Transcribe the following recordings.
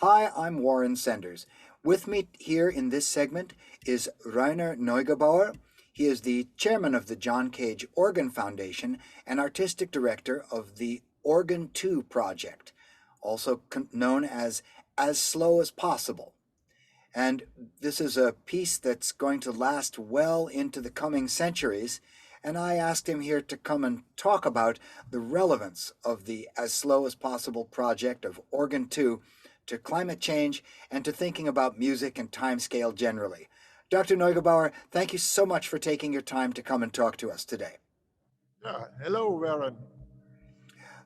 Hi, I'm Warren Senders. With me here in this segment is Rainer Neugebauer. He is the chairman of the John Cage Organ Foundation and artistic director of the Organ 2 project, also known as Slow as Possible. And this is a piece that's going to last well into the coming centuries. And I asked him here to come and talk about the relevance of the As Slow as Possible project of Organ 2 to climate change and to thinking about music and timescale generally. Dr. Neugebauer, thank you so much for taking your time to come and talk to us today. Yeah, hello, Warren.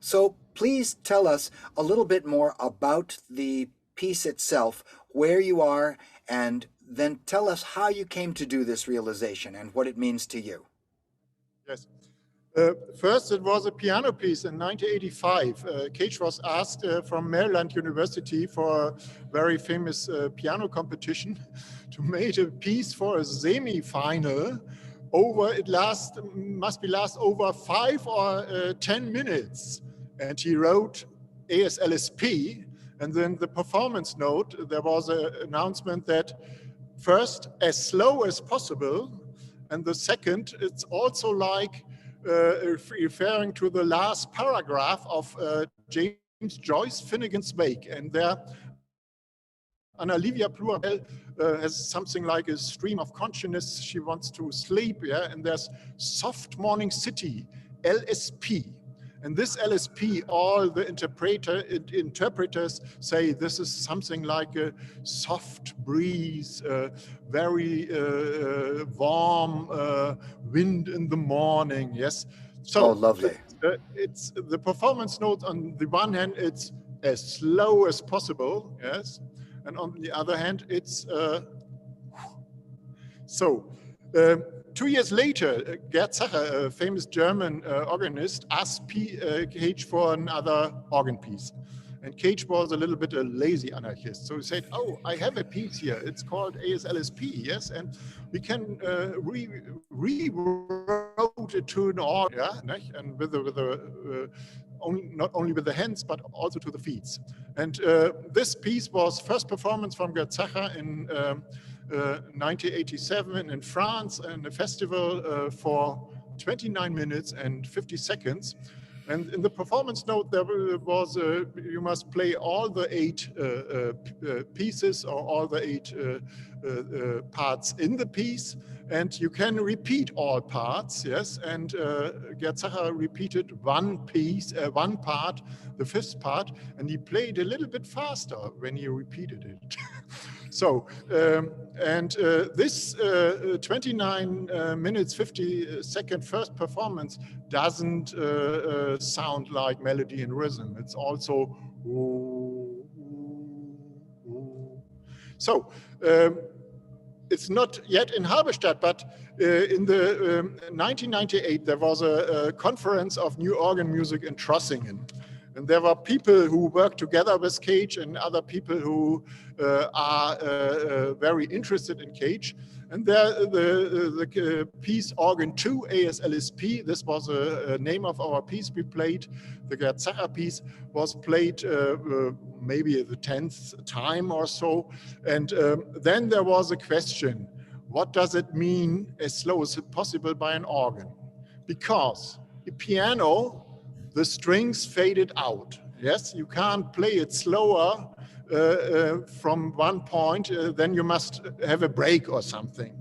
So please tell us a little bit more about the piece itself, where you are, and then tell us how you came to do this realization and what it means to you. Yes. First, it was a piano piece in 1985. Cage was asked from Maryland University for a very famous piano competition to make a piece for a semi-final. It must last over 5 or 10 minutes. And he wrote ASLSP. And then the performance note, there was an announcement that first, as slow as possible. And the second, it's also like referring to the last paragraph of James Joyce, Finnegan's Wake. And there, Annalivia Plural has something like a stream of consciousness. She wants to sleep, yeah? And there's Soft Morning City, LSP. And this LSP, all the interpreters say this is something like a soft breeze, very warm wind in the morning, yes? So, lovely. It's the performance note on the one hand, it's as slow as possible, yes? And on the other hand, it's 2 years later, Gerd Zacher, a famous German organist, asked Cage for another organ piece. And Cage was a little bit a lazy anarchist. So he said, oh, I have a piece here. It's called ASLSP, yes? And we can rewrote it to an organ, yeah? And not only with the hands, but also to the feet. And this piece was first performance from Gerd Zacher in 1987 in France, and a festival for 29 minutes and 50 seconds. And in the performance note, there was you must play all the 8 pieces or all the 8 parts in the piece, and you can repeat all parts, yes. And Gerd Zacher repeated one part, the 5th part, and he played a little bit faster when he repeated it. So, this 29 minutes, 50 second first performance doesn't sound like melody and rhythm. It's also so. It's not yet in Halberstadt, but in the 1998 there was a conference of new organ music in Trossingen. And there were people who work together with Cage and other people who are very interested in Cage. And there, the piece Organ 2, ASLSP, this was a name of our piece we played. The Gerd Zacher piece was played maybe the 10th time or so. And then there was a question, what does it mean as slow as possible by an organ? Because a piano, the strings faded out. Yes, you can't play it slower from one point, then you must have a break or something.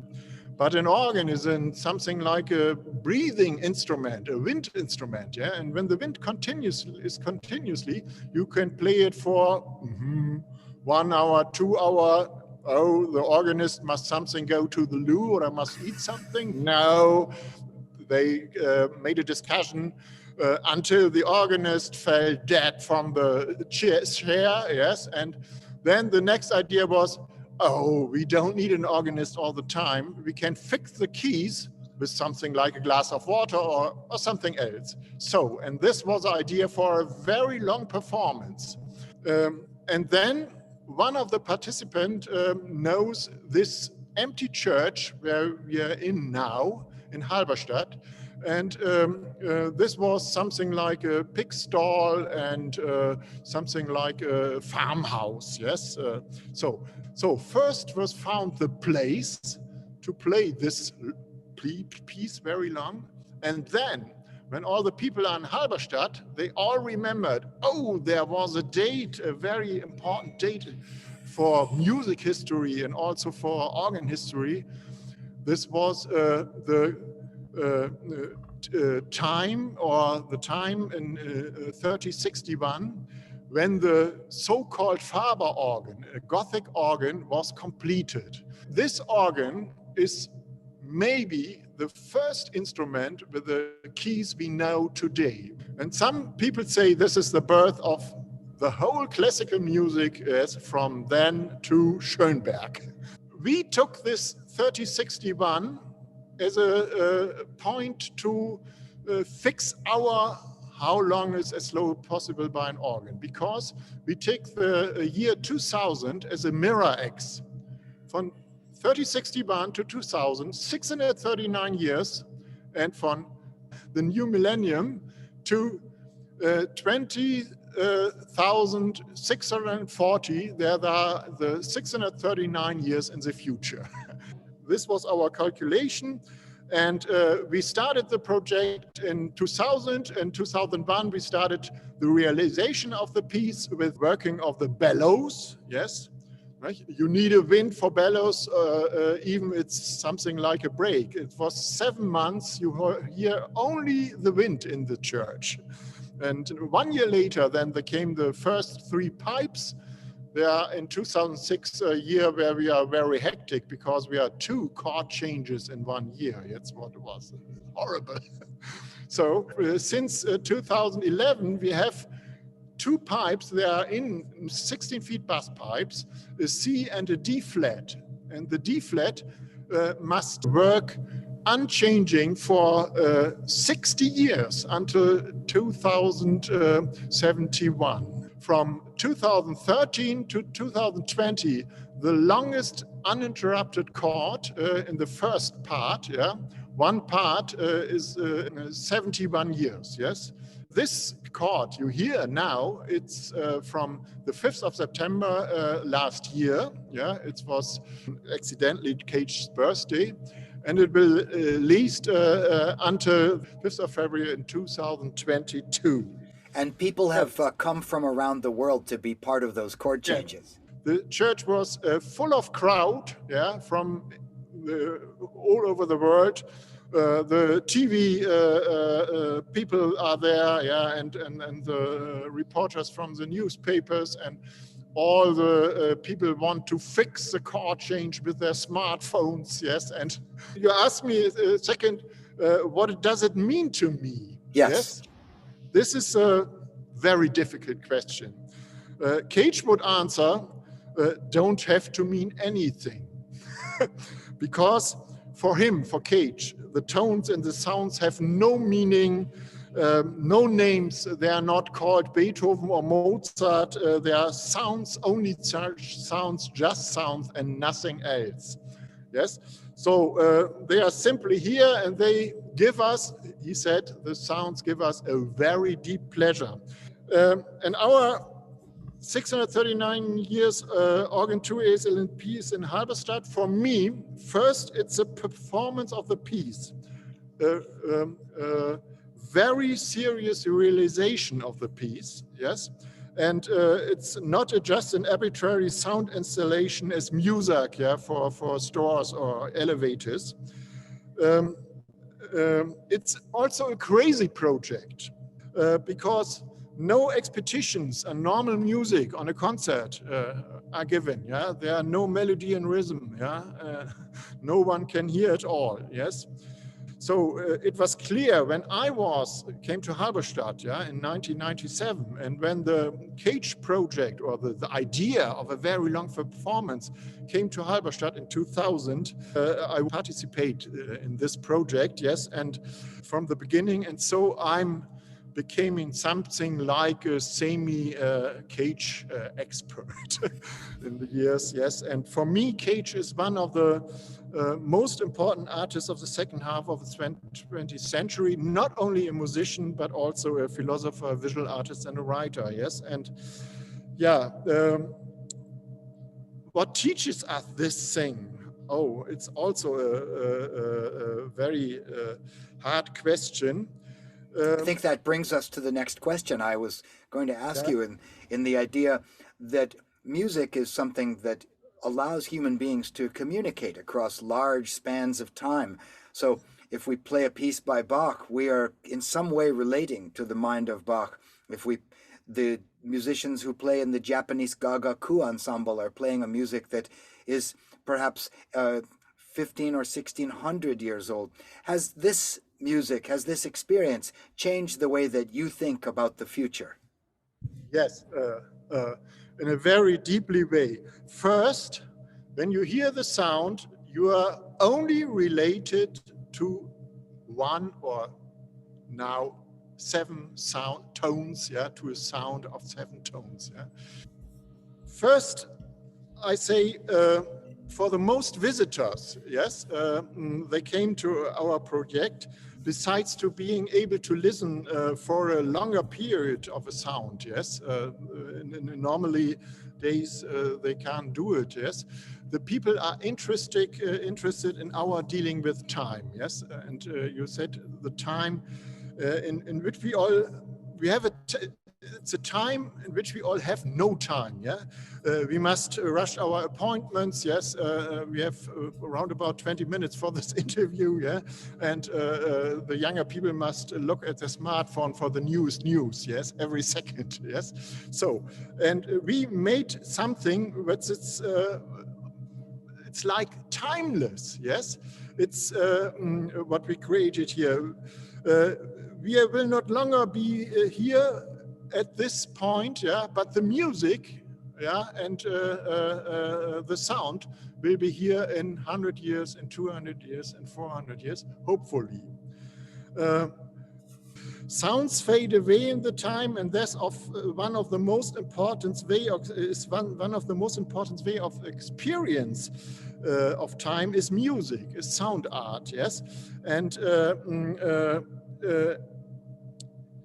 But an organ is something like a breathing instrument, a wind instrument, yeah. And when the wind is continuously, you can play it for 1 hour, 2 hours. Oh, the organist must something go to the loo or I must eat something. No, they made a discussion until the organist fell dead from the chair, yes. And then the next idea was, oh, we don't need an organist all the time. We can fix the keys with something like a glass of water or something else. So, and this was the idea for a very long performance. And then one of the participants knows this empty church where we are in now, in Halberstadt. And this was something like a pig stall and something like a farmhouse, yes? So first was found the place to play this piece very long. And then when all the people are in Halberstadt, they all remembered, oh, there was a date, a very important date for music history and also for organ history. This was the time in 3061 when the so-called Faber organ, a Gothic organ, was completed. This organ is maybe the first instrument with the keys we know today. And some people say this is the birth of the whole classical music from then to Schönberg. We took this 3061 as a point to fix our how long is as slow as possible by an organ, because we take the year 2000 as a mirror X. From 3061 to 2000, 639 years, and from the new millennium to 20,640, there are the 639 years in the future. This was our calculation, and we started the project in 2000. In 2001, we started the realization of the piece with working of the bellows, yes. You need a wind for bellows, even it's something like a brake. It was 7 months, you hear only the wind in the church. And 1 year later, then there came the first 3 pipes. There in 2006, a year where we are very hectic because we had 2 chord changes in 1 year. That's what it was, horrible. So since 2011, we have 2 pipes. They are in 16 feet bass pipes, a C and a D flat. And the D flat must work unchanging for 60 years until 2071. From 2013 to 2020, the longest uninterrupted chord in the first part, yeah, one part is 71 years, yes. This chord you hear now, it's from the 5th of September last year. Yeah, it was accidentally Cage's birthday, and it will last until 5th of February in 2022. And people have come from around the world to be part of those chord changes. Yeah. The church was full of crowd, yeah, from all over the world. The TV people are there, yeah, and the reporters from the newspapers, and all the people want to fix the chord change with their smartphones, yes. And you asked me a second, what does it mean to me? Yes. This is a very difficult question. Cage would answer, don't have to mean anything. Because for him, for Cage, the tones and the sounds have no meaning, no names. They are not called Beethoven or Mozart. They are sounds, only sounds, just sounds, and nothing else. Yes. So they are simply here, and they give us, he said, the sounds give us a very deep pleasure. And our 639 years organ 2 ASLSP is in Halberstadt. For me, first, it's a performance of the piece, very serious realization of the piece, yes. And it's not just an arbitrary sound installation as music, yeah, for stores or elevators. It's also a crazy project because no expectations and normal music on a concert are given. Yeah, there are no melody and rhythm. Yeah, no one can hear it all. Yes. So it was clear when I came to Halberstadt, yeah, in 1997, and when the Cage project or the idea of a very long performance came to Halberstadt in 2000, I participate in this project, yes, and from the beginning, and so I'm becoming something like a semi-Cage expert in the years, yes. And for me, Cage is one of the most important artists of the second half of the 20th century, not only a musician, but also a philosopher, a visual artist, and a writer, yes. And yeah, what teaches us this thing? Oh, it's also a very hard question. I think that brings us to the next question I was going to ask you in the idea that music is something that allows human beings to communicate across large spans of time. So if we play a piece by Bach, we are in some way relating to the mind of Bach. The musicians who play in the Japanese Gagaku ensemble are playing a music that is perhaps 15 or 1600 years old. Has this music, has this experience changed the way that you think about the future? Yes, in a very deeply way. First, when you hear the sound, you are only related to one or now 7 sound tones, yeah, to a sound of 7 tones. Yeah. First, I say for the most visitors, yes, they came to our project. Besides to being able to listen for a longer period of a sound, yes, in normally days they can't do it, yes. The people are interested in our dealing with time, yes, and you said the time in which we have it's a time in which we all have no time, yeah. We must rush our appointments, yes. We have around about 20 minutes for this interview, yeah. And the younger people must look at the smartphone for the news, yes, every second, yes. So, and we made something that's it's like timeless, yes. It's what we created here. We will not longer be here at this point, yeah, but the music, yeah, and the sound will be here in 100 years, in 200 years, and 400 years, hopefully. Sounds fade away in the time, and that's one of the most important way of experience of time is music, is sound art, yes, and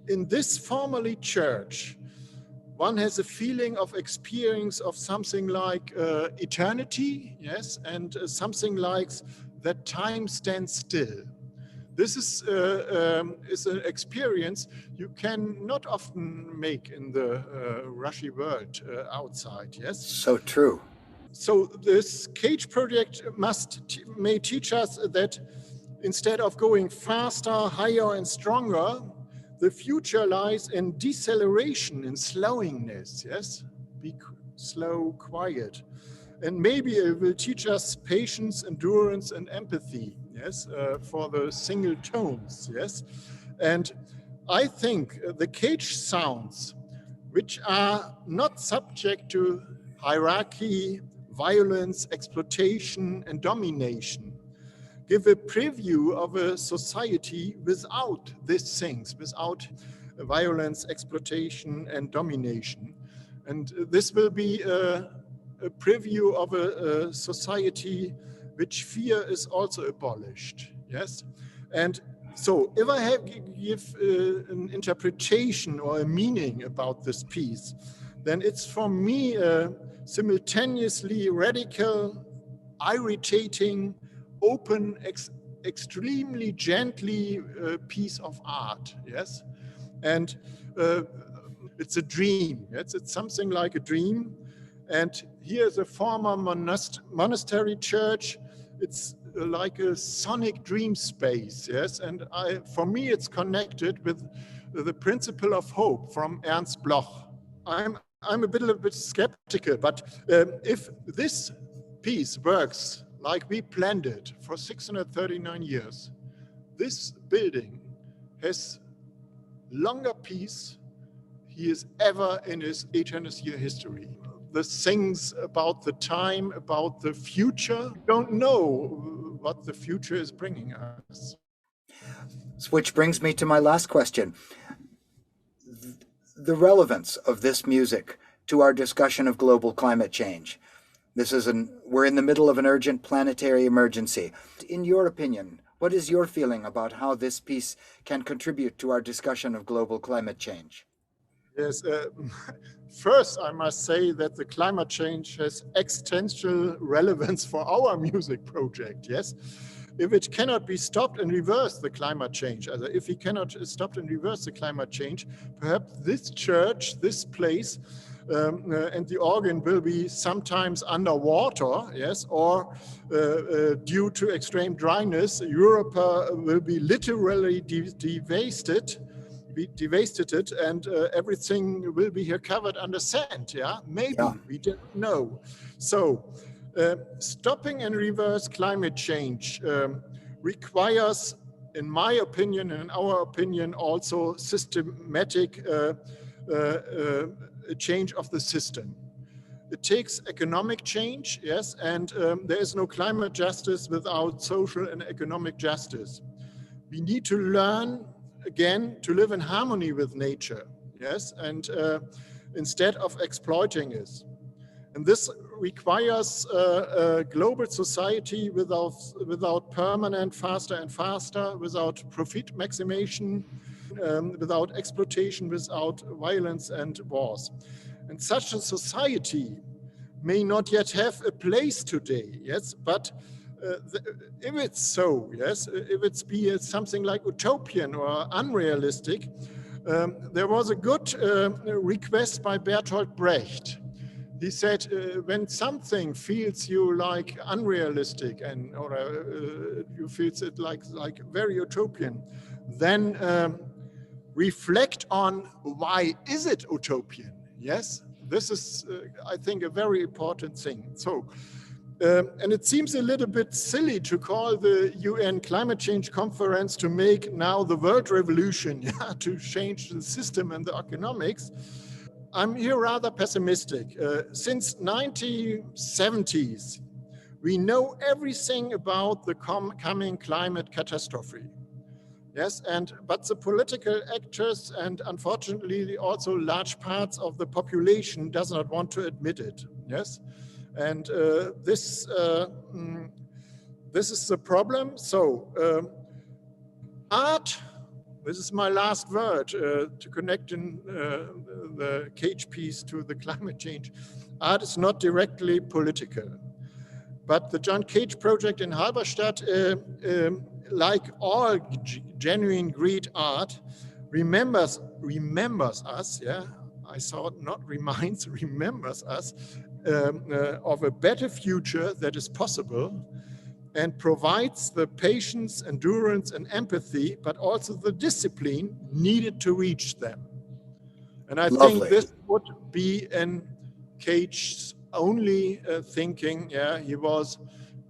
in this formerly church, one has a feeling of experience of something like eternity, yes, and something like that time stands still. This is an experience you can not often make in the rushy world outside, yes? So true. So this Cage project may teach us that instead of going faster, higher, and stronger, the future lies in deceleration, in slowingness, yes? Be slow, quiet. And maybe it will teach us patience, endurance, and empathy, yes, for the single tones, yes? And I think the Cage sounds, which are not subject to hierarchy, violence, exploitation, and domination, give a preview of a society without these things, without violence, exploitation, and domination. And this will be a preview of a society which fear is also abolished, yes? And so if I give an interpretation or a meaning about this piece, then it's for me simultaneously radical, irritating, open, extremely gently piece of art, yes? And it's a dream, yes? It's something like a dream. And here's a former monastery church. It's like a sonic dream space, yes? And for me, it's connected with the principle of hope from Ernst Bloch. I'm a bit skeptical, but if this piece works like we planned it for 639 years, this building has longer peace he is ever in his 800-year history. The things about the time, about the future, don't know what the future is bringing us. Which brings me to my last question. the relevance of this music to our discussion of global climate change. We're in the middle of an urgent planetary emergency. In your opinion, what is your feeling about how this piece can contribute to our discussion of global climate change? Yes, first I must say that the climate change has existential relevance for our music project, yes? If it cannot be stopped and reversed, the climate change, if we cannot stop and reverse the climate change, perhaps this church, this place, and the organ will be sometimes underwater, yes, or due to extreme dryness, Europe will be literally devastated, and everything will be here covered under sand. Yeah, maybe, Yeah. we don't know. So stopping and reverse climate change requires, in my opinion and in our opinion, also systematic change of the system. It takes economic change, yes, and there is no climate justice without social and economic justice. We need to learn again to live in harmony with nature, yes, and instead of exploiting it. And this requires a global society without permanent faster and faster, without profit maximization, without exploitation, without violence and wars. And such a society may not yet have a place today, yes, but if it's so, yes, if it's be something like utopian or unrealistic, there was a good request by Bertolt Brecht. He said, when something feels you like unrealistic and or you feel it like very utopian, then reflect on why is it utopian? Yes, this is, I think, a very important thing. So, and it seems a little bit silly to call the UN Climate Change Conference to make now the world revolution, yeah, to change the system and the economics. I'm here rather pessimistic. Since 1970s, we know everything about the coming climate catastrophe. Yes, but the political actors and unfortunately also large parts of the population does not want to admit it. Yes, and this is the problem. So art. This is my last word to connect in the Cage piece to the climate change. Art is not directly political, but the John Cage project in Halberstadt, like all genuine great art, remembers us. Yeah, I saw it, not reminds, remembers us of a better future that is possible, and provides the patience, endurance, and empathy, but also the discipline needed to reach them. And I think this would be in Cage's only thinking. Yeah, he was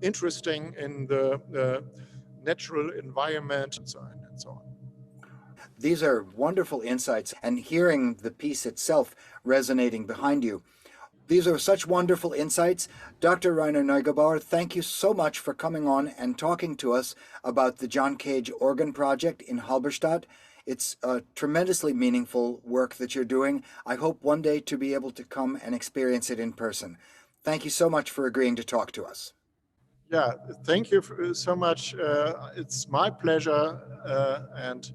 interesting in the natural environment and so on and so on. These are wonderful insights, and hearing the piece itself resonating behind you. These are such wonderful insights. Dr. Rainer Neugebauer, thank you so much for coming on and talking to us about the John Cage Organ Project in Halberstadt. It's a tremendously meaningful work that you're doing. I hope one day to be able to come and experience it in person. Thank you so much for agreeing to talk to us. Yeah, thank you so much. It's my pleasure, and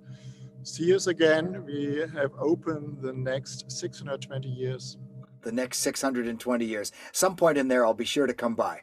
see us again. We have opened the next 620 years. The next 620 years. Some point in there, I'll be sure to come by.